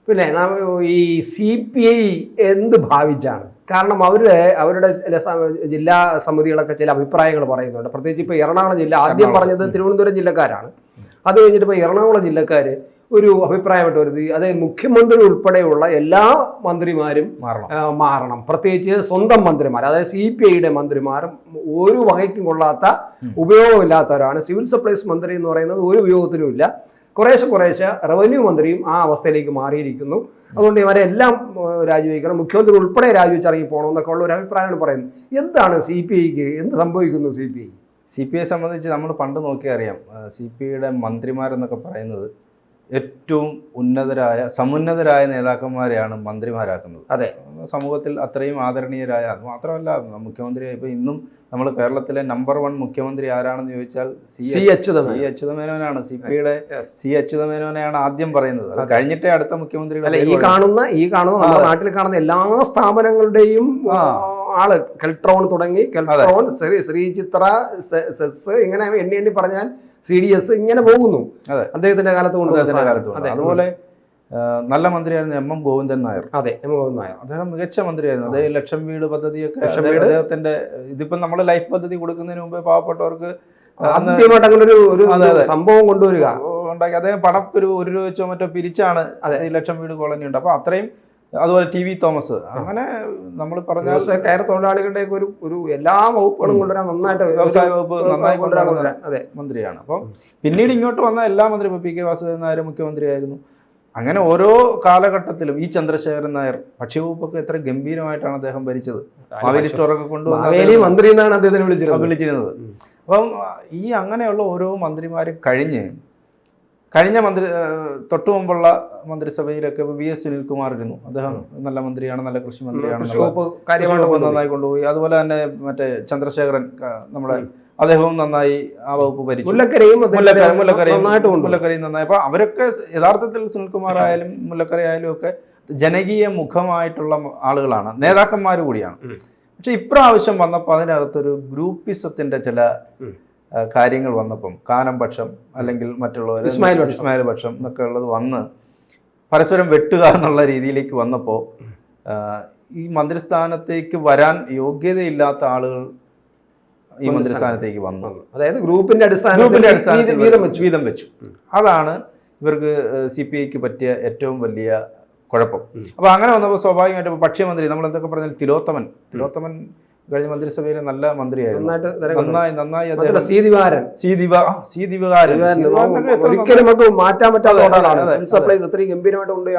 പിന്നെ ഈ CPI എന്ത് ഭാവിച്ചാണ്? കാരണം അവരുടെ ജില്ലാ സമിതികളൊക്കെ ചില അഭിപ്രായങ്ങൾ പറയുന്നുണ്ട്. പ്രത്യേകിച്ച് ഇപ്പോൾ എറണാകുളം ജില്ല ആദ്യം പറഞ്ഞത് തിരുവനന്തപുരം ജില്ലക്കാരാണ്. അത് കഴിഞ്ഞിട്ട് ഇപ്പോൾ എറണാകുളം ജില്ലക്കാർ ഒരു അഭിപ്രായമായിട്ട് വരുന്നത്, അതായത് മുഖ്യമന്ത്രി ഉൾപ്പെടെയുള്ള എല്ലാ മന്ത്രിമാരും മാറണം. പ്രത്യേകിച്ച് സ്വന്തം മന്ത്രിമാർ, അതായത് CPIയുടെ മന്ത്രിമാരും ഒരു വകയ്ക്കും കൊള്ളാത്ത ഉപയോഗമില്ലാത്തവരാണ്. സിവിൽ സപ്ലൈസ് മന്ത്രി എന്ന് പറയുന്നത് ഒരു ഉപയോഗത്തിനും ഇല്ല. കുറേശ്ശെ റവന്യൂ മന്ത്രിയും ആ അവസ്ഥയിലേക്ക് മാറിയിരിക്കുന്നു. അതുകൊണ്ട് ഇവരെല്ലാം രാജിവെക്കണം, മുഖ്യമന്ത്രി ഉൾപ്പെടെ രാജിവെച്ചിറങ്ങി പോകണമെന്നൊക്കെ ഉള്ള ഒരു അഭിപ്രായമാണ് പറയുന്നത്. എന്താണ് CPIക്ക് എന്ത് സംഭവിക്കുന്നു? CPI സംബന്ധിച്ച് നമ്മൾ പണ്ട് നോക്കിയാൽ അറിയാം, CPIയുടെ മന്ത്രിമാരെന്നൊക്കെ പറയുന്നത് ഏറ്റവും സമുന്നതരായ നേതാക്കന്മാരെയാണ് മന്ത്രിമാരാക്കുന്നത്. അതെ, സമൂഹത്തിൽ അത്രയും ആദരണീയരായ, അത് മാത്രമല്ല മുഖ്യമന്ത്രി ഇപ്പോൾ ഇന്നും നമ്മൾ കേരളത്തിലെ നമ്പർ 1 മുഖ്യമന്ത്രി ആരാണെന്ന് ചോദിച്ചാൽ സി അച്യുതമേനോനാണ്. CPIയുടെ സി അച്യുതമേനോനെയാണ് ആദ്യം പറയുന്നത്. അത് കഴിഞ്ഞിട്ടേ അടുത്ത മുഖ്യമന്ത്രിയുടെ ഈ കാണുന്ന നമ്മുടെ നാട്ടിൽ കാണുന്ന എല്ലാ സ്ഥാപനങ്ങളുടെയും ആള് കെൽട്രോൺ തുടങ്ങി കെൽട്രോൺ, ശ്രീചിത്ര, സെസ്, ഇങ്ങനെ എണ്ണി പറഞ്ഞാൽ CDS ഇങ്ങനെ പോകുന്നു അദ്ദേഹത്തിന്റെ കാലത്ത് കൊണ്ടുവന്ന. അതുപോലെ നല്ല മന്ത്രിയായിരുന്നു MM ഗോവിന്ദൻ നായർ. അതെ, MM ഗോവിന്ദൻ നായർ അദ്ദേഹം മികച്ച മന്ത്രിയായിരുന്നു. അദ്ദേഹം ലക്ഷം വീട് പദ്ധതിയൊക്കെ അദ്ദേഹത്തിന്റെ ഇതിപ്പം നമ്മൾ ലൈഫ് പദ്ധതി കൊടുക്കുന്നതിന് മുമ്പേ പാവപ്പെട്ടവർക്ക് സംഭവം കൊണ്ടുവരിക ഉണ്ടാക്കി. അദ്ദേഹം പണം ഒരു രൂപ വെച്ചോ മറ്റോ പിരിച്ചാണ് ഈ ലക്ഷം വീട് കോളനി ഉണ്ട്. അപ്പൊ അത്രയും. അതുപോലെ TV തോമസ്, അങ്ങനെ നമ്മൾ പറഞ്ഞാൽ കയർ തൊഴിലാളികളുടെ ഒരു എല്ലാ വകുപ്പുകളും കൊണ്ടുവരാൻ നന്നായിട്ട് വ്യവസായ വകുപ്പ് നന്നായി കൊണ്ടുവരാൻ മന്ത്രിയാണ്. അപ്പം പിന്നീട് ഇങ്ങോട്ട് വന്ന എല്ലാ മന്ത്രി, PK വാസുദേവൻ നായർ മുഖ്യമന്ത്രിയായിരുന്നു. അങ്ങനെ ഓരോ കാലഘട്ടത്തിലും ഈ ചന്ദ്രശേഖരൻ നായർ ഭക്ഷ്യവകുപ്പൊക്കെ എത്ര ഗംഭീരമായിട്ടാണ് അദ്ദേഹം ഭരിച്ചത്. മാവേലി സ്റ്റോറൊക്കെ കൊണ്ടുവന്ന് മന്ത്രി എന്നാണ് അദ്ദേഹത്തിന് വിളിച്ചിരുന്നത്. അപ്പം ഈ അങ്ങനെയുള്ള ഓരോ മന്ത്രിമാരും കഴിഞ്ഞ തൊട്ടു മുമ്പുള്ള മന്ത്രിസഭയിലൊക്കെ VS സുനിൽകുമാർ ഇരുന്നു. അദ്ദേഹം നല്ല മന്ത്രിയാണ്, നല്ല കൃഷി മന്ത്രിയാണ്, നന്നായി കൊണ്ടുപോയി. അതുപോലെ തന്നെ മറ്റേ ചന്ദ്രശേഖരൻ നമ്മുടെ അദ്ദേഹവും നന്നായി ആ വകുപ്പ് ഭരിച്ചു. മുല്ലക്കരയും നന്നായി. അപ്പൊ അവരൊക്കെ യഥാർത്ഥത്തിൽ സുനിൽകുമാർ ആയാലും മുല്ലക്കര ആയാലും ഒക്കെ ജനകീയ മുഖമായിട്ടുള്ള ആളുകളാണ്, നേതാക്കന്മാർ കൂടിയാണ്. പക്ഷെ ഇപ്രാവശ്യം വന്നപ്പോൾ അതിനകത്തൊരു ഗ്രൂപ്പിസത്തിന്റെ ചില കാര്യങ്ങൾ വന്നപ്പം, കാനം പക്ഷം അല്ലെങ്കിൽ മറ്റുള്ളവർ ഇസ്മായിൽ പക്ഷം എന്നൊക്കെ ഉള്ളത് വന്ന് പരസ്പരം വെട്ടുക എന്നുള്ള രീതിയിലേക്ക് വന്നപ്പോൾ ഈ മന്ത്രിസ്ഥാനത്തേക്ക് വരാൻ യോഗ്യതയില്ലാത്ത ആളുകൾ ഈ മന്ത്രിസ്ഥാനത്തേക്ക് വന്നു. അതായത് ഗ്രൂപ്പിന്റെ അടിസ്ഥാനത്തിൽ വീതം വെച്ചു. അതാണ് ഇവർക്ക് CPIക്ക് പറ്റിയ ഏറ്റവും വലിയ കുഴപ്പം. അപ്പൊ അങ്ങനെ വന്നപ്പോൾ സ്വാഭാവികമായിട്ട് ഭക്ഷ്യമന്ത്രി, നമ്മൾ എന്തൊക്കെ പറഞ്ഞാൽ തിലോത്തമൻ കഴിഞ്ഞ മന്ത്രിസഭയിലെ നല്ല മന്ത്രിയായിരുന്നു. നന്നായി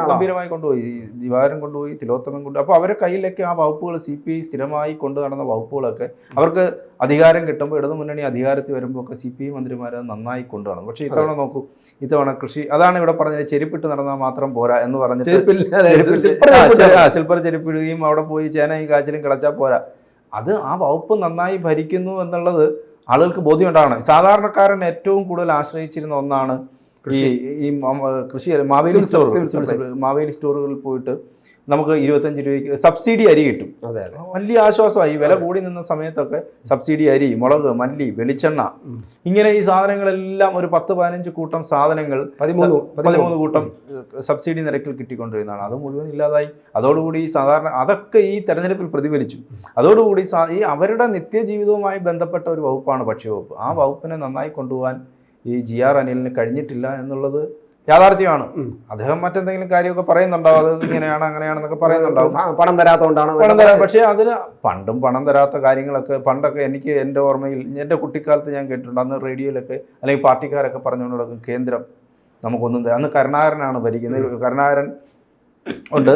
ഗംഭീരമായി കൊണ്ടുപോയി. ദിവാരൻ കൊണ്ടുപോയി, തിലോത്തമൻ കൊണ്ടുപോയി. അപ്പൊ അവരുടെ കയ്യിലൊക്കെ ആ വകുപ്പുകൾ CPI സ്ഥിരമായി കൊണ്ടു നടന്ന വകുപ്പുകളൊക്കെ അവർക്ക് അധികാരം കിട്ടുമ്പോൾ, ഇടതു മുന്നണി അധികാരത്തിൽ വരുമ്പോൾ ഒക്കെ CPI മന്ത്രിമാരെ നന്നായി കൊണ്ടു നടന്നു. പക്ഷെ ഇത്തവണ നോക്കൂ, ഇത്തവണ കൃഷി, അതാണ് ഇവിടെ പറഞ്ഞത്, ചെരുപ്പിട്ട് നടന്നാൽ മാത്രം പോരാ എന്ന് പറഞ്ഞിട്ട് ശില്പർ ചെരുപ്പിടുകയും അവിടെ പോയി ചേനയും കാച്ചിലും കിളച്ചാൽ പോരാ. അത് ആ വകുപ്പ് നന്നായി ഭരിക്കുന്നു എന്നുള്ളത് ആളുകൾക്ക് ബോധ്യം ഉണ്ടാകണം. സാധാരണക്കാരൻ ഏറ്റവും കൂടുതൽ ആശ്രയിച്ചിരുന്ന ഒന്നാണ് ഈ കൃഷി. മാവേലി സ്റ്റോറുകളിൽ പോയിട്ട് നമുക്ക് 25 രൂപയ്ക്ക് സബ്സിഡി അരി കിട്ടും. വലിയ ആശ്വാസമായി. വില കൂടി നിന്ന സമയത്തൊക്കെ സബ്സിഡി അരി, മുളക്, മല്ലി, വെളിച്ചെണ്ണ, ഇങ്ങനെ ഈ സാധനങ്ങളെല്ലാം ഒരു 10-15 കൂട്ടം സാധനങ്ങൾ 13 കൂട്ടം സബ്സിഡി നിരക്കിൽ കിട്ടിക്കൊണ്ടിരുന്നതാണ്. അത് മുഴുവൻ ഇല്ലാതായി. അതോടുകൂടി സാധാരണ അതൊക്കെ ഈ തെരഞ്ഞെടുപ്പിൽ പ്രതിഫലിച്ചു. അതോടുകൂടി ഈ അവരുടെ നിത്യജീവിതവുമായി ബന്ധപ്പെട്ട ഒരു വകുപ്പാണ് ഭക്ഷ്യവകുപ്പ്. ആ വകുപ്പിനെ നന്നായി കൊണ്ടുപോകാൻ ഈ GR അനിലിന് കഴിഞ്ഞിട്ടില്ല എന്നുള്ളത് യാഥാർത്ഥ്യമാണ്. അദ്ദേഹം മറ്റെന്തെങ്കിലും കാര്യമൊക്കെ പറയുന്നുണ്ടാവും, അത് ഇങ്ങനെയാണ് അങ്ങനെയാണെന്നൊക്കെ പറയുന്നുണ്ടാവും, പണം തരാത്തതുകൊണ്ടാണ്. പക്ഷേ അതിന് പണം തരാത്ത കാര്യങ്ങളൊക്കെ പണ്ടൊക്കെ എനിക്ക് എൻ്റെ ഓർമ്മയിൽ, എൻ്റെ കുട്ടിക്കാലത്ത് ഞാൻ കേട്ടിട്ടുണ്ട്. അന്ന് റേഡിയോയിലൊക്കെ അല്ലെങ്കിൽ പാർട്ടിക്കാരൊക്കെ പറഞ്ഞുകൊണ്ടും കേന്ദ്രം നമുക്കൊന്നും, അന്ന് കരുണാകരനാണ് ഭരിക്കുന്നത്, കരുണാകരൻ ഉണ്ട്,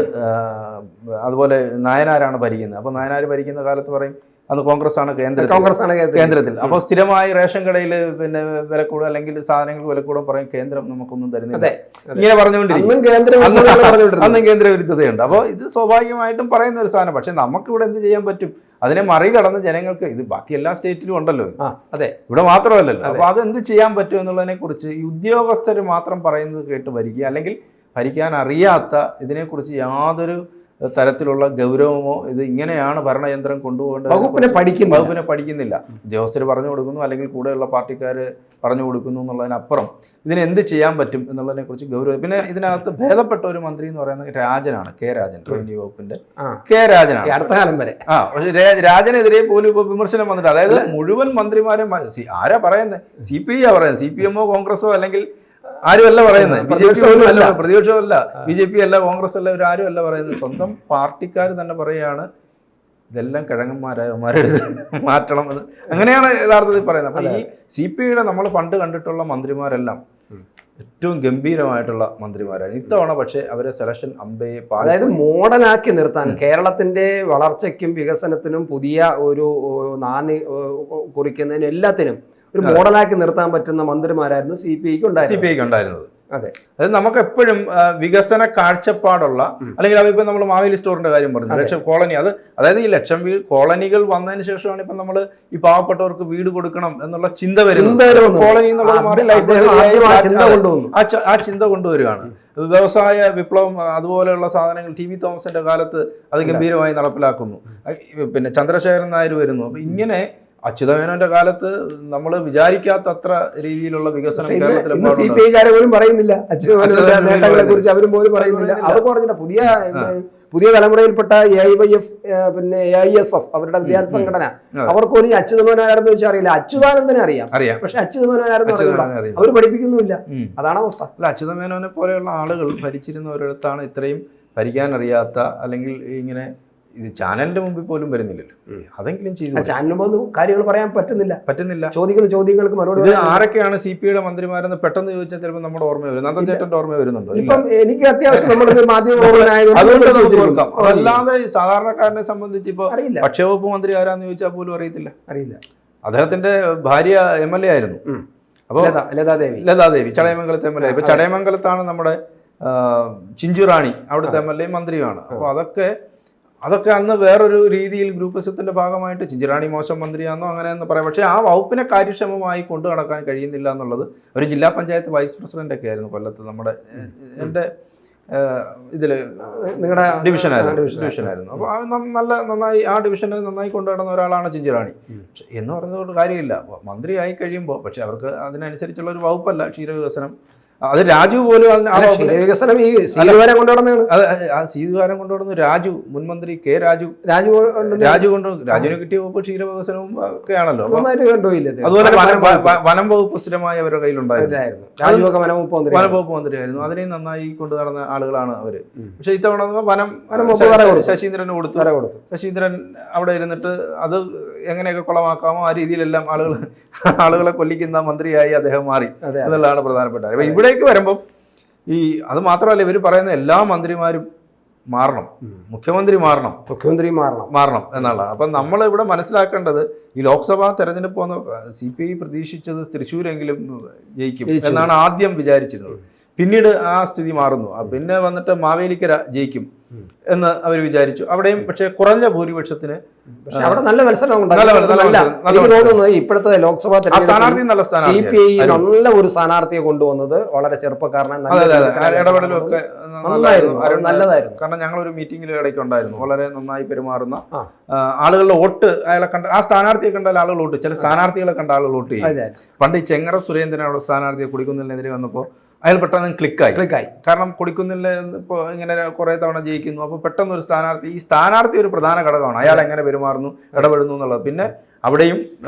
അതുപോലെ നായനാരാണ് ഭരിക്കുന്നത്. അപ്പോൾ നായനാർ ഭരിക്കുന്ന കാലത്ത് പറയും അന്ന് കോൺഗ്രസ് ആണ് കേന്ദ്രത്തിൽ. അപ്പോൾ സ്ഥിരമായി റേഷൻ കടയിൽ പിന്നെ വില കൂടുക അല്ലെങ്കിൽ സാധനങ്ങൾക്ക് വില കൂടുക പറയും, കേന്ദ്രം നമുക്കൊന്നും തരുന്നില്ല, ഇങ്ങനെ പറഞ്ഞുകൊണ്ടിരിക്കും. അന്നും കേന്ദ്ര വിരുദ്ധതയുണ്ട്. അപ്പോൾ ഇത് സ്വാഭാവികമായിട്ടും പറയുന്ന ഒരു സാധനം. പക്ഷെ നമുക്കിവിടെ എന്ത് ചെയ്യാൻ പറ്റും? അതിനെ മറികടന്ന് ജനങ്ങൾക്ക്, ഇത് ബാക്കി എല്ലാ സ്റ്റേറ്റിലും ഉണ്ടല്ലോ, അതെ, ഇവിടെ മാത്രമല്ലല്ലോ. അപ്പോൾ അതെന്ത് ചെയ്യാൻ പറ്റും എന്നുള്ളതിനെ കുറിച്ച് ഈ ഉദ്യോഗസ്ഥർ മാത്രം പറയുന്നത് കേട്ട് ഭരിക്കുക, അല്ലെങ്കിൽ ഭരിക്കാൻ അറിയാത്ത, ഇതിനെക്കുറിച്ച് യാതൊരു തരത്തിലുള്ള ഗൗരവമോ ഇത് ഇങ്ങനെയാണ് ഭരണയന്ത്രം കൊണ്ടുപോകേണ്ടത് വകുപ്പിനെ പഠിക്കുന്നില്ല. ഉദ്യോഗസ്ഥർ പറഞ്ഞു കൊടുക്കുന്നു, അല്ലെങ്കിൽ കൂടെയുള്ള പാർട്ടിക്കാർ പറഞ്ഞു കൊടുക്കുന്നു എന്നുള്ളതിനപ്പുറം ഇതിന് എന്ത് ചെയ്യാൻ പറ്റും എന്നുള്ളതിനെ കുറിച്ച് ഗൗരവം. പിന്നെ ഇതിനകത്ത് ഭേദപ്പെട്ട ഒരു മന്ത്രി എന്ന് പറയുന്നത് രാജനാണ്, കെ രാജൻ, റവന്യൂ വകുപ്പിന്റെ കെ രാജനാണ്. അടുത്ത കാലം വരെ പക്ഷെ രാജനെതിരെ പോലും ഇപ്പൊ വിമർശനം വന്നിട്ട്, അതായത് മുഴുവൻ മന്ത്രിമാരെ ആരാ പറയുന്നത്? CPI പറയുന്നത്, CPM കോൺഗ്രസോ അല്ലെങ്കിൽ ആരുമല്ല പറയുന്നത്, പ്രതിപക്ഷമല്ല, BJP അല്ല, കോൺഗ്രസ് അല്ല, ഇവരാരും അല്ല പറയുന്നത്. സ്വന്തം പാർട്ടിക്കാർ തന്നെ പറയുകയാണ് ഇതെല്ലാം കിഴങ്ങന്മാരെ മാറ്റണം എന്ന്. അങ്ങനെയാണ് യഥാർത്ഥത്തിൽ പറയുന്നത്. അപ്പൊ ഈ CPIയുടെ നമ്മൾ പണ്ട് കണ്ടിട്ടുള്ള മന്ത്രിമാരെല്ലാം ഏറ്റവും ഗംഭീരമായിട്ടുള്ള മന്ത്രിമാരാണ്. ഇത്തവണ പക്ഷേ അവരെ സെലക്ഷൻ അതായത് മോഡലാക്കി നിർത്താൻ, കേരളത്തിന്റെ വളർച്ചയ്ക്കും വികസനത്തിനും പുതിയ ഒരു നാന്ദി കുറിക്കുന്നതിനും എല്ലാത്തിനും ഒരു മോഡലാക്കി നിർത്താൻ പറ്റുന്ന മന്ത്രിമാരായിരുന്നു CPIക്ക് ഉണ്ടായിരുന്നത്. അതെ, അതായത് നമുക്ക് എപ്പോഴും വികസന കാഴ്ചപ്പാടുള്ള, അല്ലെങ്കിൽ അതിപ്പോ നമ്മൾ മാവേലി സ്റ്റോറിന്റെ കാര്യം പറഞ്ഞു, ലക്ഷം കോളനി, അതായത് ഈ ലക്ഷം കോളനികൾ വന്നതിന് ശേഷമാണ് ഇപ്പൊ നമ്മൾ ഈ പാവപ്പെട്ടവർക്ക് വീട് കൊടുക്കണം എന്നുള്ള ചിന്ത വരുന്നത്. കോളനി എന്നുള്ളത് ആ ചിന്ത കൊണ്ടുവരികയാണ്. വ്യവസായ വിപ്ലവം അതുപോലെയുള്ള സാധനങ്ങൾ TV തോമസിന്റെ കാലത്ത് അത് ഗംഭീരമായി നടപ്പിലാക്കുന്നു. പിന്നെ ചന്ദ്രശേഖരൻ നായർ വരുന്നു. അപ്പൊ ഇങ്ങനെ അച്യുതമേനോന്റെ കാലത്ത് നമ്മൾ വിചാരിക്കാത്ത അത്ര രീതിയിലുള്ള വികസനം CPIക്കാരെ പോലും പറയുന്നില്ല, നേട്ടങ്ങളെ കുറിച്ച് അവരും പോലും പറയുന്നില്ല. അവർ പറഞ്ഞില്ല, പുതിയ തലമുറയിൽപ്പെട്ട AIYF പിന്നെ AISF അവരുടെ വിദ്യാർത്ഥി സംഘടന, അവർക്കൊരു അച്യുതമേനോനാരെന്ന് വെച്ചാൽ അറിയില്ല. അച്യുതാനന്ദനെ അറിയാം, പക്ഷെ അച്യുതമേനോനാരെന്ന് അവർ പഠിപ്പിക്കുന്നുമില്ല. അതാണ് അവസ്ഥ. അല്ല, അച്യുതമേനോനെ പോലെയുള്ള ആളുകൾ ഭരിച്ചിരുന്നവരടുത്താണ് ഇത്രയും ഭരിക്കാൻ അറിയാത്ത, അല്ലെങ്കിൽ ഇങ്ങനെ ഇത് ചാനലിന്റെ മുമ്പിൽ പോലും വരുന്നില്ലല്ലോ. അതെങ്കിലും ചെയ്തു. ചാനലിന് കാര്യങ്ങൾ പറയാൻ പറ്റുന്നില്ല. ചോദിക്കുന്ന ചോദ്യങ്ങൾക്ക് മറുപടി. ഇത് ആരൊക്കെയാണ് CPIയുടെ മന്ത്രിമാരെന്ന് പെട്ടെന്ന് ചോദിച്ചാൽ ചിലപ്പോൾ നമ്മുടെ ഓർമ്മ വരും. നന്ദൻ ചേട്ടന്റെ ഓർമ്മ വരുന്നുണ്ടോ? ഇപ്പം എനിക്ക് അത്യാവശ്യം അല്ലാതെ സാധാരണക്കാരനെ സംബന്ധിച്ച് ഇപ്പൊ ഭക്ഷ്യവകുപ്പ് മന്ത്രി ആരാന്ന് ചോദിച്ചാൽ പോലും അറിയില്ല. അദ്ദേഹത്തിന്റെ ഭാര്യ MLA ആയിരുന്നു. അപ്പൊ ലതാദേവി ചടയമംഗലത്തെ MLA. ഇപ്പൊ ചടയമംഗലത്താണ് നമ്മുടെ ചിഞ്ചുറാണി, അവിടുത്തെ MLA മന്ത്രിയുമാണ്. അപ്പൊ അതൊക്കെ അന്ന് വേറൊരു രീതിയിൽ ഗ്രൂപ്പിസത്തിന്റെ ഭാഗമായിട്ട് ചിഞ്ചിറാണി മോശം മന്ത്രിയാണെന്നോ അങ്ങനെയെന്ന് പറയാം. പക്ഷേ ആ വകുപ്പിനെ കാര്യക്ഷമമായി കൊണ്ടു നടക്കാൻ കഴിയുന്നില്ല എന്നുള്ളത്. ഒരു ജില്ലാ പഞ്ചായത്ത് വൈസ് പ്രസിഡന്റ് ഒക്കെ ആയിരുന്നു കൊല്ലത്ത്. നമ്മുടെ എൻ്റെ ഇതില് നിങ്ങളുടെ ഡിവിഷനായിരുന്നു. അപ്പോൾ നന്നായി ആ ഡിവിഷനെ നന്നായി കൊണ്ടുനടന്ന ഒരാളാണ് ചിഞ്ചിറാണി. എന്ന് പറയുന്നതുകൊണ്ട് കാര്യമില്ല. മന്ത്രിയായി കഴിയുമ്പോൾ പക്ഷെ അവർക്ക് അതിനനുസരിച്ചുള്ള ഒരു വകുപ്പല്ല ക്ഷീരവികസനം. അത് രാജു പോലും വികസനം ഈ സീതുകാരം കൊണ്ടുവന്നു. രാജു, മുൻമന്ത്രി കെ രാജു രാജുവിന് കിട്ടിയ വകുപ്പ് ക്ഷീരവികസനവും ഒക്കെ ആണല്ലോ. അതുപോലെ വനം വകുപ്പ് സ്ഥിരമായി അവരുടെ കയ്യിലുണ്ടായിരുന്നു. വനം വകുപ്പ് മന്ത്രിയായിരുന്നു. അതിനെയും നന്നായി കൊണ്ടു നടന്ന ആളുകളാണ് അവര്. പക്ഷെ ഇത്തവണ വനം ശശീന്ദ്രന് കൊടുത്തു. ശശീന്ദ്രൻ അവിടെ ഇരുന്നിട്ട് അത് എങ്ങനെയൊക്കെ കുളമാക്കാമോ ആ രീതിയിലെല്ലാം ആളുകളെ കൊല്ലിക്കുന്ന മന്ത്രിയായി അദ്ദേഹം മാറി എന്നുള്ളതാണ് പ്രധാനപ്പെട്ട. അപ്പൊ ഇവിടേക്ക് വരുമ്പം അത് മാത്രമല്ല, ഇവർ പറയുന്ന എല്ലാ മന്ത്രിമാരും മാറണം, മുഖ്യമന്ത്രി മാറണം എന്നുള്ളതാണ്. അപ്പം നമ്മൾ ഇവിടെ മനസ്സിലാക്കേണ്ടത്, ഈ ലോക്സഭാ തെരഞ്ഞെടുപ്പ് വന്ന CPI പ്രതീക്ഷിച്ചത് തൃശ്ശൂരെങ്കിലും ജയിക്കും എന്നാണ് ആദ്യം വിചാരിച്ചിരുന്നത്. പിന്നീട് ആ സ്ഥിതി മാറുന്നു. പിന്നെ വന്നിട്ട് മാവേലിക്കര ജയിക്കും എന്ന് അവർ വിചാരിച്ചു. അവിടെയും പക്ഷെ കുറഞ്ഞ ഭൂരിപക്ഷത്തിന് അവിടെ നല്ല മത്സരം ഇപ്പോഴത്തെ ലോക്സഭാ CPI നല്ല ഒരു സ്ഥാനാർത്ഥിയെ കൊണ്ടുവന്നത് വളരെ ചെറുപ്പക്കാരനെ, ഇടപെടലും ഒക്കെ നല്ലതായിരുന്നു. കാരണം ഞങ്ങളൊരു മീറ്റിംഗിൽ ഇടയ്ക്ക് ഉണ്ടായിരുന്നു. വളരെ നന്നായി പെരുമാറുന്ന ആളുകളുടെ വോട്ട് അയാളെ കണ്ട, ആ സ്ഥാനാർത്ഥിയെ കണ്ടാൽ ആളുകൾ വോട്ട്, ചില സ്ഥാനാർത്ഥികളെ കണ്ട ആളുകൾ വോട്ട് ചെയ്യും. പണ്ട് ഈ ചെങ്ങറ സുരേന്ദ്രൻ അവിടെ സ്ഥാനാർത്ഥിയെ കുടിക്കുന്നില്ലെതിരെ വന്നപ്പോൾ അയാൾ പെട്ടെന്ന് ക്ലിക്കായി. കാരണം കൊടുക്കുന്നില്ല ഇപ്പോൾ ഇങ്ങനെ കുറെ തവണ ജയിക്കുന്നു. അപ്പോൾ പെട്ടെന്ന് ഒരു സ്ഥാനാർത്ഥി ഒരു പ്രധാന ഘടകമാണ്. അയാൾ എങ്ങനെ പെരുമാറുന്നു, ഇടപെടുന്നു എന്നുള്ളത്. പിന്നെ അവിടെയും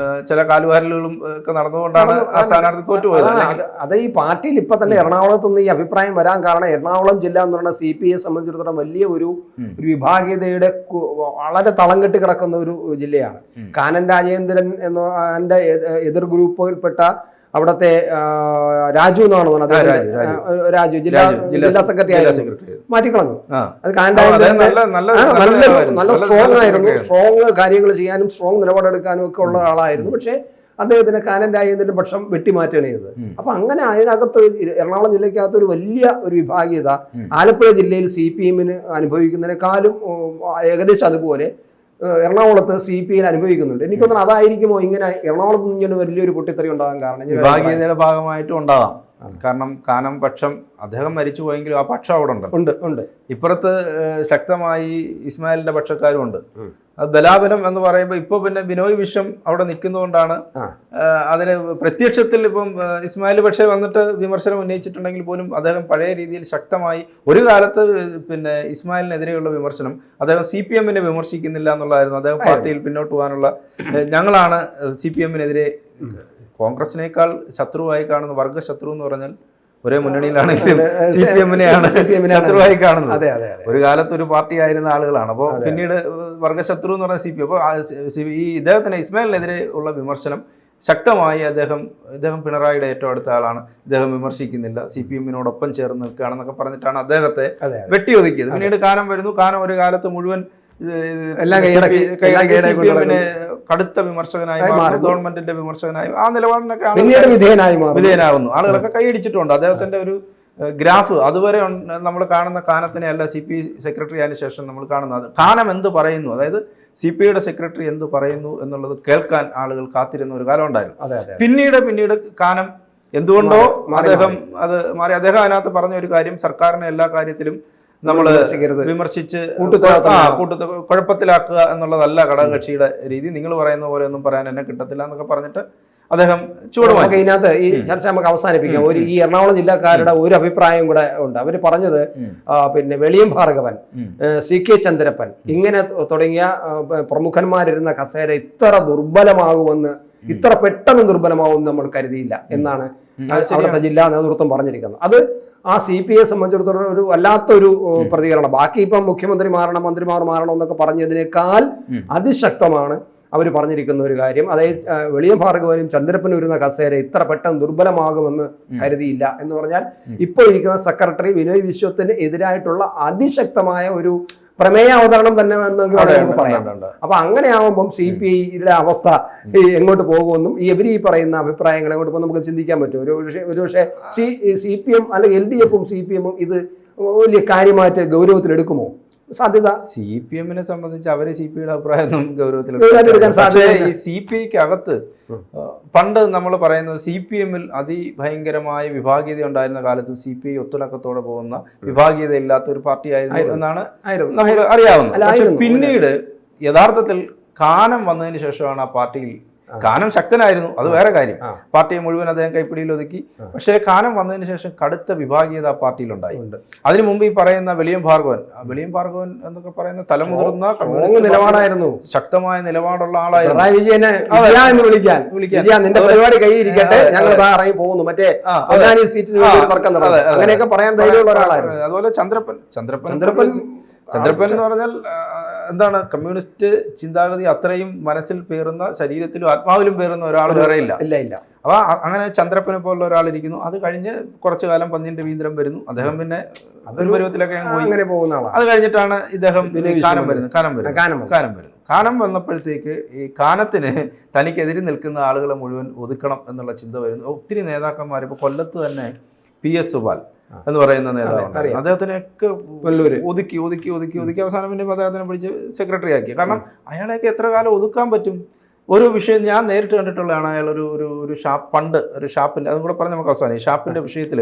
ചില കാലുവാരലുകളും ഒക്കെ നടന്നുകൊണ്ടാണ് ആ സ്ഥാനാർത്ഥി തോറ്റുപോയത്. അത് ഈ പാർട്ടിയിൽ ഇപ്പൊ തന്നെ എറണാകുളത്ത് നിന്ന് ഈ അഭിപ്രായം വരാൻ കാരണം, എറണാകുളം ജില്ല എന്ന് പറയുന്ന CPIയെ സംബന്ധിച്ചിടത്തോളം വലിയ ഒരു വിഭാഗീയതയുടെ വളരെ തളം കെട്ടി കിടക്കുന്ന ഒരു ജില്ലയാണ്. കാനൻ രാജേന്ദ്രൻ എന്ന എതിർ ഗ്രൂപ്പിൽപ്പെട്ട അവിടത്തെ രാജു എന്നാണ് പറഞ്ഞത്, രാജു ജില്ലാ സെക്രട്ടറി ആയിരുന്നു, മാറ്റിക്കളഞ്ഞു. അത് നല്ല സ്ട്രോങ് ആയിരുന്നു. സ്ട്രോങ് കാര്യങ്ങൾ ചെയ്യാനും സ്ട്രോങ് നിലപാടെടുക്കാനും ഒക്കെ ഉള്ള ആളായിരുന്നു. പക്ഷെ അദ്ദേഹത്തിന് കാനൻ രാജേന്ദ്രന്റെ പക്ഷം വെട്ടിമാറ്റുകയാണ് ചെയ്തത്. അപ്പൊ അങ്ങനെ അതിനകത്ത് എറണാകുളം ജില്ലയ്ക്കകത്ത് ഒരു വലിയ ഒരു വിഭാഗീയത ആലപ്പുഴ ജില്ലയിൽ CPMന് അനുഭവിക്കുന്നതിനേക്കാളും ഏകദേശം അതുപോലെ എറണാകുളത്ത് CPI അനുഭവിക്കുന്നുണ്ട്. എനിക്കൊന്നും അതായിരിക്കുമോ ഇങ്ങനെ എറണാകുളത്ത് ഇങ്ങനെ വലിയൊരു പൊട്ടിത്തെറി ഉണ്ടാകാൻ കാരണം? വിഭാഗീയതയുടെ ഭാഗമായിട്ടും ഉണ്ടാകാം. കാരണം കാനം പക്ഷം അദ്ദേഹം മരിച്ചു പോയെങ്കിലും ആ പക്ഷം അവിടെ ഉണ്ട്. ഇപ്പുറത്ത് ശക്തമായി ഇസ്മായിലിന്റെ പക്ഷക്കാരും ഉണ്ട്. അത് ബലാബലം എന്ന് പറയുമ്പോൾ ഇപ്പോൾ പിന്നെ ബിനോയ് വിശ്വം അവിടെ നിൽക്കുന്നതുകൊണ്ടാണ് അതിന് പ്രത്യക്ഷത്തിൽ ഇപ്പം ഇസ്മായിൽ പക്ഷേ വന്നിട്ട് വിമർശനം ഉന്നയിച്ചിട്ടുണ്ടെങ്കിൽ പോലും അദ്ദേഹം പഴയ രീതിയിൽ ശക്തമായി ഒരു കാലത്ത് പിന്നെ ഇസ്മായിലിനെതിരെയുള്ള വിമർശനം അദ്ദേഹം CPM വിമർശിക്കുന്നില്ല എന്നുള്ളതായിരുന്നു. അദ്ദേഹം പാർട്ടിയിൽ പിന്നോട്ട് പോകാനുള്ള ഞങ്ങളാണ് CPM-നെതിരെ കോൺഗ്രസിനേക്കാൾ ശത്രുവായി കാണുന്ന വർഗശത്രു എന്ന് പറഞ്ഞാൽ ഒരേ മുന്നണിയിലാണെങ്കിലും CPM-നെയാണ് ശത്രുവായി കാണുന്നത്. ഒരു കാലത്ത് ഒരു പാർട്ടി ആയിരുന്ന ആളുകളാണ്. അപ്പോൾ പിന്നീട് വർഗശത്രു എന്ന് പറഞ്ഞ CPM. അപ്പോൾ ഈ ഇദ്ദേഹത്തിന് ഇസ്മായിലിനെതിരെ ഉള്ള വിമർശനം ശക്തമായി ഇദ്ദേഹം പിണറായിയുടെ ഏറ്റവും അടുത്ത ആളാണ്, ഇദ്ദേഹം വിമർശിക്കുന്നില്ല, CPM-നോടൊപ്പം ചേർന്ന് നിൽക്കുകയാണെന്നൊക്കെ പറഞ്ഞിട്ടാണ് അദ്ദേഹത്തെ വെട്ടിയൊതുക്കിയത്. പിന്നീട് കാനം വരുന്നു. കാനം ഒരു കാലത്ത് മുഴുവൻ CPM-നെ കടുത്ത വിമർശകനായി ഗവൺമെന്റിന്റെ വിമർശകനായി ആ നിലപാടിനൊക്കെ വിധേയനാകുന്നു. ആളുകളൊക്കെ കൈയടിച്ചിട്ടുണ്ട്. അദ്ദേഹത്തിന്റെ ഒരു ഗ്രാഫ് അതുവരെ നമ്മൾ കാണുന്ന കാനത്തിനെ അല്ല CP സെക്രട്ടറി ആയതിനു ശേഷം നമ്മൾ കാണുന്നത്. കാനം എന്ത് പറയുന്നു, അതായത് CPI-യുടെ സെക്രട്ടറി എന്ത് പറയുന്നു എന്നുള്ളത് കേൾക്കാൻ ആളുകൾ കാത്തിരുന്ന ഒരു കാലം ഉണ്ടായിരുന്നു. പിന്നീട് കാനം എന്തുകൊണ്ടോ അദ്ദേഹം അതിനകത്ത് പറഞ്ഞ ഒരു കാര്യം, സർക്കാരിനെ എല്ലാ കാര്യത്തിലും നമ്മൾ വിമർശിച്ച് കുഴപ്പത്തിലാക്കുക എന്നുള്ളതല്ല ഘടകകക്ഷിയുടെ രീതി, നിങ്ങൾ പറയുന്ന പോലെ ഒന്നും പറയാൻ എന്നെ കിട്ടത്തില്ല എന്നൊക്കെ പറഞ്ഞിട്ട് അദ്ദേഹം ചൂടുമാക്കി. ഇതിനകത്ത് ഈ ചർച്ച നമുക്ക് അവസാനിപ്പിക്കാം. ഈ എറണാകുളം ജില്ലക്കാരുടെ ഒരു അഭിപ്രായം കൂടെ ഉണ്ട്. അവർ പറഞ്ഞത് പിന്നെ വെളിയം ഭാർഗവൻ, CK ചന്ദ്രപ്പൻ ഇങ്ങനെ തുടങ്ങിയ പ്രമുഖന്മാരിരുന്ന കസേര ഇത്ര ദുർബലമാകുമെന്ന്, ഇത്ര പെട്ടെന്ന് ദുർബലമാവുമെന്ന് നമ്മൾ കരുതിയില്ല എന്നാണ് അവിടുത്തെ ജില്ലാ നേതൃത്വം പറഞ്ഞിരിക്കുന്നത്. അത് ആ CPI സംബന്ധിച്ചിടത്തോളം ഒരു വല്ലാത്തൊരു പ്രതികരണം. ബാക്കി ഇപ്പം മുഖ്യമന്ത്രി മാറണം, മന്ത്രിമാർ മാറണം എന്നൊക്കെ പറഞ്ഞതിനേക്കാൾ അതിശക്തമാണ് അവർ പറഞ്ഞിരിക്കുന്ന ഒരു കാര്യം. അതായത് വെളിയം ഭാർഗവനും ചന്ദ്രപ്പനും വരുന്ന കസേര ഇത്ര പെട്ടെന്ന് ദുർബലമാകുമെന്ന് കരുതിയില്ല എന്ന് പറഞ്ഞാൽ ഇപ്പോൾ ഇരിക്കുന്ന സെക്രട്ടറി ബിനോയ് വിശ്വത്തിന് എതിരായിട്ടുള്ള അതിശക്തമായ ഒരു പ്രമേയ അവതരണം തന്നെ എന്ന് പറയാം. അപ്പൊ അങ്ങനെ ആവുമ്പം CPI-യുടെ അവസ്ഥ എങ്ങോട്ട് പോകുമെന്നും ഇവര് ഈ പറയുന്ന അഭിപ്രായങ്ങൾ എങ്ങോട്ട് പോകും നമുക്ക് ചിന്തിക്കാൻ പറ്റും. ഒരു പക്ഷേ CPM അല്ലെങ്കിൽ LDF-ഉം CPM-ഉം ഇത് വലിയ കാര്യമായിട്ട് ഗൗരവത്തിലെടുക്കുമോ? സാധ്യത CPM-നെ സംബന്ധിച്ച് അവര് CPI-യുടെ അഭിപ്രായം ഗൗരവത്തിലെടുക്കാൻ സാധ്യത. ഈ CPI-ക്ക് അകത്ത് പണ്ട് നമ്മൾ പറയുന്നത് CPM-ൽ അതിഭയങ്കരമായ വിഭാഗീയത ഉണ്ടായിരുന്ന കാലത്ത് CPI ഒത്തുണക്കത്തോടെ പോകുന്ന വിഭാഗീയത ഇല്ലാത്ത ഒരു പാർട്ടി ആയിരുന്നു എന്നാണ് നമുക്ക് അറിയാവുന്നത്. പക്ഷെ പിന്നീട് യഥാർത്ഥത്തിൽ കാനം വന്നതിന് ശേഷമാണ് ആ പാർട്ടിയിൽ, കാനം ശക്തനായിരുന്നു, അത് വേറെ കാര്യം, പാർട്ടിയെ മുഴുവൻ അദ്ദേഹം കൈപ്പിടിയിൽ ഒതുക്കി. പക്ഷേ കാനം വന്നതിന് ശേഷം കടുത്ത വിഭാഗീയത ആ പാർട്ടിയിലുണ്ടായി. അതിനു മുമ്പ് ഈ പറയുന്ന വെളിയം ഭാർഗവൻ എന്നൊക്കെ പറയുന്ന തലമുതിർന്ന നിലപാടായിരുന്നു, ശക്തമായ നിലപാടുള്ള ആളായിരുന്നു. അതുപോലെ ചന്ദ്രപ്പൻ എന്ന് പറഞ്ഞാൽ എന്താണ്, കമ്മ്യൂണിസ്റ്റ് ചിന്താഗതി അത്രയും മനസ്സിൽ പേറുന്ന, ശരീരത്തിലും ആത്മാവിലും പേറുന്ന ഒരാൾ വേറെ ഇല്ല. അപ്പൊ അങ്ങനെ ചന്ദ്രപ്പനെ പോലുള്ള ഒരാളിരിക്കുന്നു. അത് കഴിഞ്ഞ് കുറച്ചു കാലം പന്ന്യൻ രവീന്ദ്രൻ വരുന്നു. അദ്ദേഹം പിന്നെ ഒരു പരുവത്തിലൊക്കെ പോയി. അത് കഴിഞ്ഞിട്ടാണ് ഇദ്ദേഹം കാനം വരുന്നു. കാനം വന്നപ്പോഴത്തേക്ക് ഈ കാനത്തിന് തനിക്കെതിരെ നിൽക്കുന്ന ആളുകളെ മുഴുവൻ ഒതുക്കണം എന്നുള്ള ചിന്ത വരുന്നു. ഒത്തിരി നേതാക്കന്മാർ, ഇപ്പൊ കൊല്ലത്ത് തന്നെ PS സുബാൽ എന്ന് പറയുന്ന നേതാവാണ്. അദ്ദേഹത്തിനെയൊക്കെ ഒതുക്കി അവസാനം പിന്നെ അദ്ദേഹത്തിനെ പിടിച്ച് സെക്രട്ടറി ആക്കി. കാരണം അയാളെയൊക്കെ എത്ര കാലം ഒതുക്കാൻ പറ്റും? ഒരു വിഷയം ഞാൻ നേരിട്ട് കണ്ടിട്ടുള്ളതാണ്. അയാൾ ഒരു ഷാപ്പിന്റെ, അതും കൂടെ പറഞ്ഞ് നമുക്ക് അവസാനം, ഈ ഷാപ്പിന്റെ വിഷയത്തിൽ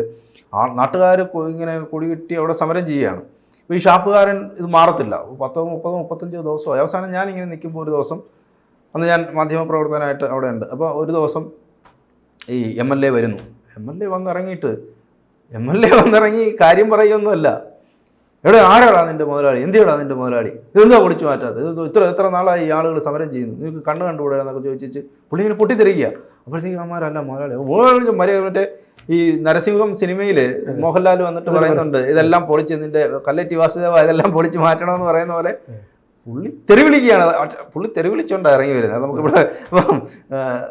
നാട്ടുകാർ ഇങ്ങനെ കൊടികിട്ടി അവിടെ സമരം ചെയ്യുകയാണ്. ഈ ഷാപ്പുകാരൻ ഇത് മാറത്തില്ല. 10, 30, 35 ദിവസമായി. അവസാനം ഞാൻ ഇങ്ങനെ നിൽക്കുമ്പോൾ ഒരു ദിവസം, അന്ന് ഞാൻ മാധ്യമപ്രവർത്തകനായിട്ട് അവിടെ ഉണ്ട്. അപ്പോൾ ഒരു ദിവസം ഈ MLA വരുന്നു. MLA വന്നിറങ്ങി കാര്യം പറയുകയൊന്നുമല്ല. ആരാടാ നിന്റെ മുതലാളി, എന്തിനാടാ നിന്റെ മുതലാളി, ഇതെന്താ പൊളിച്ചു മാറ്റാത്തത്, എത്ര നാളായി ഈ ആളുകൾ സമരം ചെയ്യുന്നു, നിങ്ങൾക്ക് കണ്ണ് കണ്ടുകൂടാ എന്നൊക്കെ ചോദിച്ചിട്ട് പുള്ളി ഇങ്ങനെ പൊട്ടിത്തെറിക്കുക. അപ്പോഴത്തേക്ക് അമ്മാരല്ല മുതലാളി മറ്റേ ഈ നരസിംഹം സിനിമയിൽ മോഹൻലാൽ വന്നിട്ട് പറയുന്നുണ്ട്, ഇതെല്ലാം പൊളിച്ച് നിന്റെ കല്ലേറ്റി വാസുദേവ ഇതെല്ലാം പൊളിച്ച് മാറ്റണമെന്ന് പറയുന്ന പോലെ പുള്ളി തെരുവിളിക്കുകയാണ്. പുള്ളി തെരുവിളിച്ചോണ്ടാണ് ഇറങ്ങി വരുന്നത്. നമുക്കിവിടെ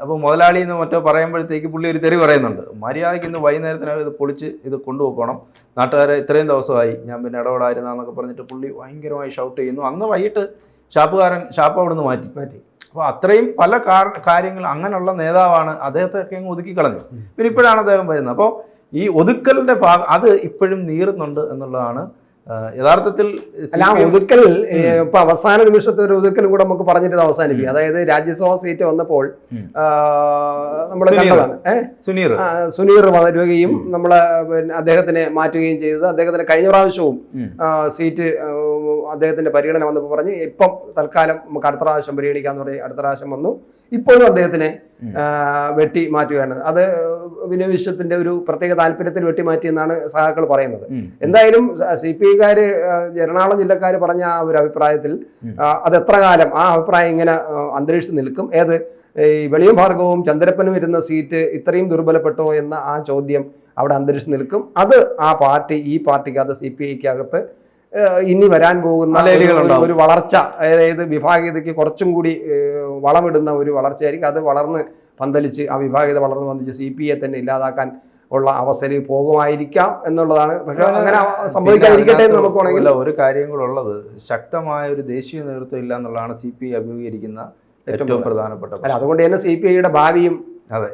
അപ്പോൾ മുതലാളി എന്ന് മറ്റോ പറയുമ്പോഴത്തേക്ക് പുള്ളി ഒരു തെറി പറയുന്നുണ്ട്. മര്യാദയ്ക്ക് ഇന്ന് വൈകുന്നേരത്തിനകം ഇത് പൊളിച്ച് ഇത് കൊണ്ടുപോകണം, നാട്ടുകാരെ ഇത്രയും ദിവസമായി ഞാൻ പിന്നെ ഇടപെടായിരുന്നൊക്കെ പറഞ്ഞിട്ട് പുള്ളി ഭയങ്കരമായി ഷൗട്ട് ചെയ്യുന്നു. അന്ന് വൈകിട്ട് ഷാപ്പ് അവിടെ നിന്ന് മാറ്റി. അപ്പോൾ അത്രയും പല കാര്യങ്ങൾ, അങ്ങനെയുള്ള നേതാവാണ്. അദ്ദേഹത്തെയൊക്കെ അങ്ങ് ഒതുക്കി കളഞ്ഞു. പിന്നെ ഇപ്പോഴാണ് അദ്ദേഹം വരുന്നത്. അപ്പോൾ ഈ ഒതുക്കലിൻ്റെ ഭാഗം അത് ഇപ്പോഴും നീറുന്നുണ്ട് എന്നുള്ളതാണ് യഥാർത്ഥത്തിൽ അല്ല ആ ഒതുക്കൽ ഇപ്പൊ അവസാന നിമിഷത്തെ ഒരു ഒതുക്കലും കൂടെ നമുക്ക് പറഞ്ഞിട്ട് അവസാനിപ്പിക്കും. അതായത് രാജ്യസഭാ സീറ്റ് വന്നപ്പോൾ നമ്മൾ കണ്ടതാണ് സുനീർ വരികയും നമ്മളെ പിന്നെ അദ്ദേഹത്തിനെ മാറ്റുകയും ചെയ്തത്. അദ്ദേഹത്തിന് കഴിഞ്ഞ പ്രാവശ്യവും സീറ്റ് അദ്ദേഹത്തിന്റെ പരിഗണന വന്നപ്പോൾ പറഞ്ഞ് ഇപ്പം തൽക്കാലം നമുക്ക് അടുത്ത പ്രാവശ്യം പരിഗണിക്കാന്ന് പറയും. അടുത്ത പ്രാവശ്യം വന്നു. ഇപ്പോഴും അദ്ദേഹത്തിനെ വെട്ടി മാറ്റുകയാണ്. അത് വിനോദ് വിശ്വത്തിന്റെ ഒരു പ്രത്യേക താല്പര്യത്തിൽ വെട്ടിമാറ്റി എന്നാണ് സഹാക്കൾ പറയുന്നത്. എന്തായാലും CPI-കാര് എറണാകുളം ജില്ലക്കാര് പറഞ്ഞ ആ ഒരു അഭിപ്രായത്തിൽ അത് എത്ര കാലം ആ അഭിപ്രായം ഇങ്ങനെ അന്തരീക്ഷം നിൽക്കും? ഏത് ഈ വെളിയം ഭാർഗവും ചന്ദ്രപ്പനും ഇരുന്ന സീറ്റ് ഇത്രയും ദുർബലപ്പെട്ടോ എന്ന ആ ചോദ്യം അവിടെ അന്തരീക്ഷം നിൽക്കും. അത് ആ പാർട്ടി ഈ പാർട്ടിക്കകത്ത് CPI-ക്കകത്ത് ഇനി വരാൻ പോകുന്ന ഒരു വളർച്ച, അതായത് വിഭാഗീയതയ്ക്ക് കുറച്ചും കൂടി വളമിടുന്ന ഒരു വളർച്ചയായിരിക്കും. അത് വളർന്ന് പന്തലിച്ച് ആ വിഭാഗീയത വളർന്ന് പന്തലിച്ച് CPI തന്നെ ഇല്ലാതാക്കാൻ ഉള്ള അവസ്ഥയിൽ പോകുമായിരിക്കാം എന്നുള്ളതാണ്. പക്ഷെ അങ്ങനെ സംഭവിക്കാതിരിക്കട്ടെ എന്ന് നോക്കുകയാണെങ്കിൽ ഒരു കാര്യങ്ങളുള്ളത് ശക്തമായ ഒരു ദേശീയ നേതൃത്വം ഇല്ല എന്നുള്ളതാണ് CPI അഭിമുഖീകരിക്കുന്ന ഏറ്റവും പ്രധാനപ്പെട്ട. അതുകൊണ്ട് തന്നെ CPI-യുടെ ഭാവിയും അതെ